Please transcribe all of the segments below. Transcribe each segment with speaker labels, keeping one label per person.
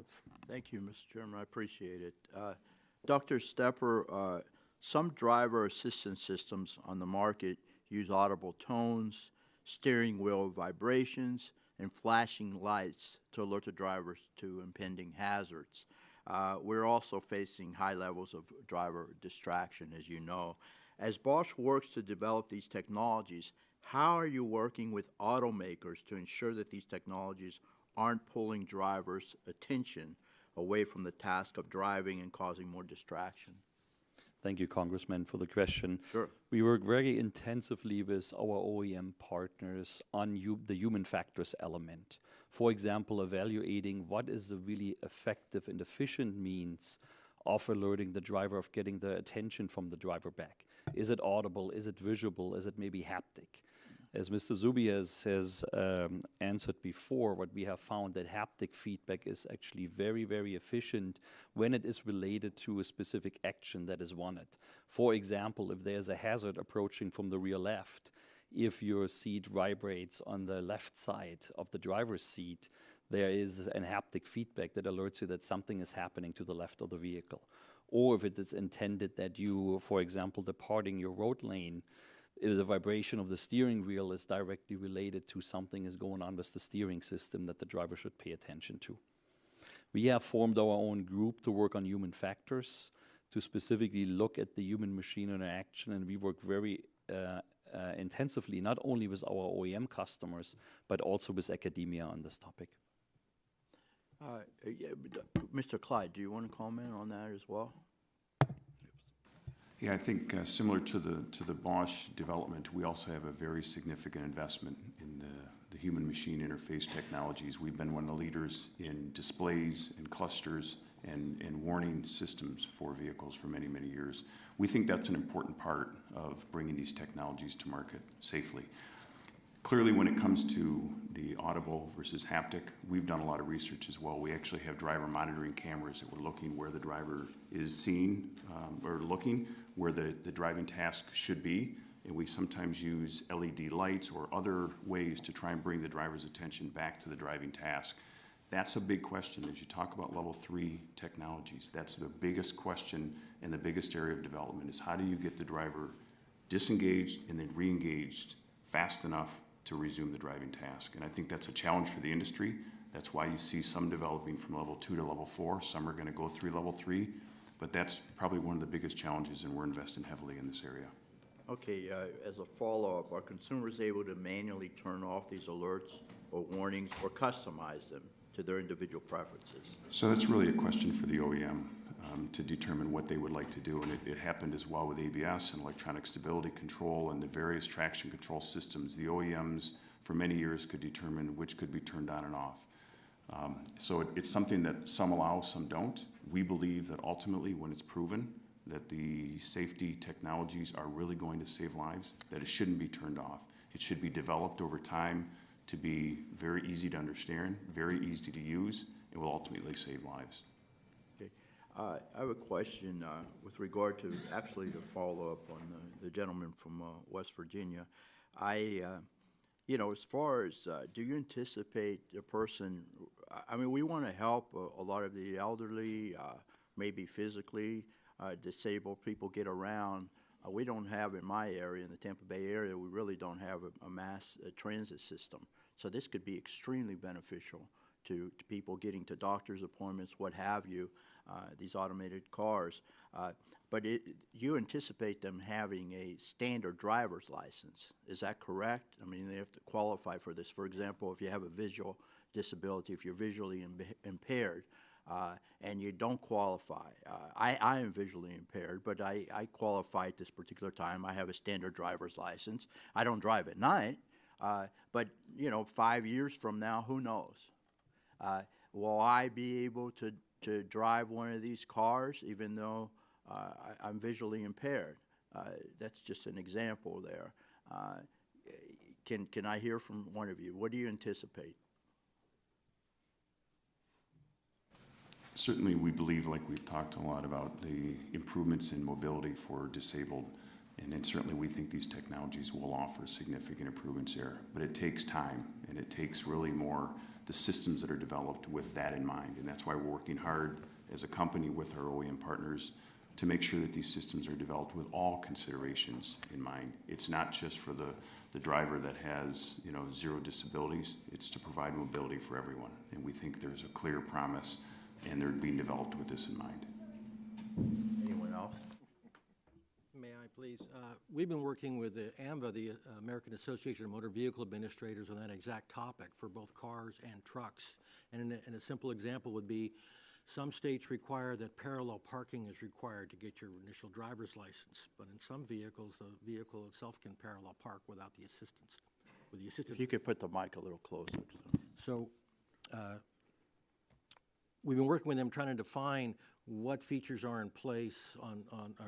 Speaker 1: performance.
Speaker 2: Thank you, Mr. Chairman. I appreciate it. Dr. Stepper, some driver assistance systems on the market use audible tones, steering wheel vibrations, and flashing lights to alert the drivers to impending hazards. We're also facing high levels of driver distraction, as you know. As Bosch works to develop these technologies, how are you working with automakers to ensure that these technologies aren't pulling drivers' attention away from the task of driving and causing more distraction?
Speaker 3: Thank you, Congressman, for the question.
Speaker 2: Sure.
Speaker 3: We work very intensively with our OEM partners on the human factors element. For example, evaluating what is a really effective and efficient means of alerting the driver, of getting the attention from the driver back. Is it audible? Is it visual? Is it maybe haptic? As Mr. Zubi has answered before, what we have found that haptic feedback is actually very, very efficient when it is related to a specific action that is wanted. For example, if there's a hazard approaching from the rear left, if your seat vibrates on the left side of the driver's seat, there is an haptic feedback that alerts you that something is happening to the left of the vehicle. Or if it is intended that you, for example, departing your road lane, if the vibration of the steering wheel is directly related to something is going on with the steering system that the driver should pay attention to. We have formed our own group to work on human factors, to specifically look at the human-machine interaction, and we work very intensively, not only with our OEM customers, but also with academia on this topic.
Speaker 2: Mr. Clyde, do you want to comment on that as well?
Speaker 4: Yeah, I think similar to the Bosch development, we also have a very significant investment in the human-machine interface technologies. We've been one of the leaders in displays and clusters and warning systems for vehicles for many, many years. We think that's an important part of bringing these technologies to market safely. Clearly, when it comes to the audible versus haptic, we've done a lot of research as well. We actually have driver monitoring cameras that we're looking where the driver is seen or looking where the driving task should be. And we sometimes use LED lights or other ways to try and bring the driver's attention back to the driving task. That's a big question as you talk about level 3 technologies. That's the biggest question and the biggest area of development is how do you get the driver disengaged and then re-engaged fast enough to resume the driving task. And I think that's a challenge for the industry. That's why you see some developing from level 2 to level 4. Some are going to go through level 3. But that's probably one of the biggest challenges, and we're investing heavily in this area.
Speaker 2: Okay, as a follow-up, are consumers able to manually turn off these alerts or warnings or customize them to their individual preferences?
Speaker 4: So that's really a question for the OEM to determine what they would like to do. And it happened as well with ABS and electronic stability control and the various traction control systems. The OEMs for many years could determine which could be turned on and off. So it's something that some allow, some don't. We believe that ultimately when it's proven that the safety technologies are really going to save lives, that it shouldn't be turned off. It should be developed over time to be very easy to understand, very easy to use, and will ultimately save lives.
Speaker 2: Okay. I have a question with regard to actually the follow-up on the gentleman from West Virginia. You know, as far as, do you anticipate a person, I mean, we want to help a lot of the elderly, maybe physically disabled people get around. We don't have in my area, in the Tampa Bay area, we really don't have a mass transit system. So this could be extremely beneficial to people getting to doctor's appointments, what have you, these automated cars. But you anticipate them having a standard driver's license. Is that correct? I mean, they have to qualify for this. For example, if you have a visual disability, if you're visually impaired, and you don't qualify. I am visually impaired, but I qualify at this particular time. I have a standard driver's license. I don't drive at night, but, you know, 5 years from now, who knows? Will I be able to drive one of these cars even though I'm visually impaired? That's just an example there. Can I hear from one of you? What do you anticipate?
Speaker 4: Certainly, we believe, like we've talked a lot about, the improvements in mobility for disabled, And then certainly we think these technologies will offer significant improvements there, but it takes time, and it takes really more the systems that are developed with that in mind. And that's why we're working hard as a company with our OEM partners to make sure that these systems are developed with all considerations in mind. It's not just for the driver that has, you know, zero disabilities. It's to provide mobility for everyone. And we think there's a clear promise, and they're being developed with this in mind.
Speaker 2: Anyone else?
Speaker 1: May I please? We've been working with the AMVA, the American Association of Motor Vehicle Administrators, on that exact topic for both cars and trucks. And a simple example would be some states require that parallel parking is required to get your initial driver's license, but in some vehicles, the vehicle itself can parallel park without the assistance. With the assistance.
Speaker 2: If you could put the mic a little closer.
Speaker 1: So we've been working with them trying to define what features are in place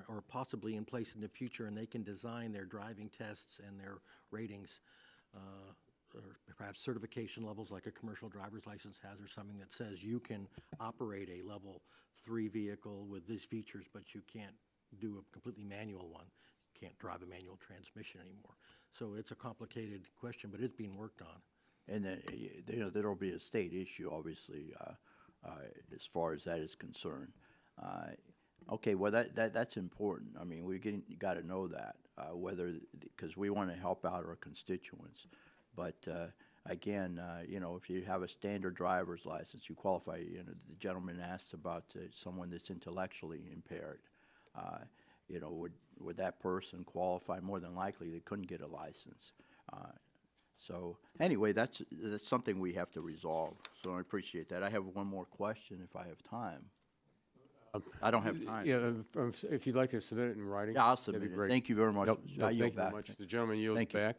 Speaker 1: or possibly in place in the future, and they can design their driving tests and their ratings, or perhaps certification levels like a commercial driver's license has, or something that says you can operate a level 3 vehicle with these features, but you can't do a completely manual one. You can't drive a manual transmission anymore. So it's a complicated question, but it's being worked on.
Speaker 2: And you know, there'll be a state issue, obviously, as far as that is concerned. Okay, well, that's important. I mean, you got to know that, because we want to help out our constituents. But again, you know, if you have a standard driver's license, you qualify. You know, the gentleman asked about someone that's intellectually impaired. You know, would that person qualify? More than likely, they couldn't get a license. So anyway, that's something we have to resolve. So I appreciate that. I have one more question if I have time. I don't have time.
Speaker 5: Yeah, if you'd like to submit it in writing.
Speaker 2: Yeah, I'll
Speaker 5: that'd be
Speaker 2: submit it.
Speaker 5: great.
Speaker 2: Thank you very much.
Speaker 5: Nope.
Speaker 2: I
Speaker 5: Thank
Speaker 2: yield
Speaker 5: you very
Speaker 2: back.
Speaker 5: much. The gentleman yields
Speaker 2: Thank you.
Speaker 5: back.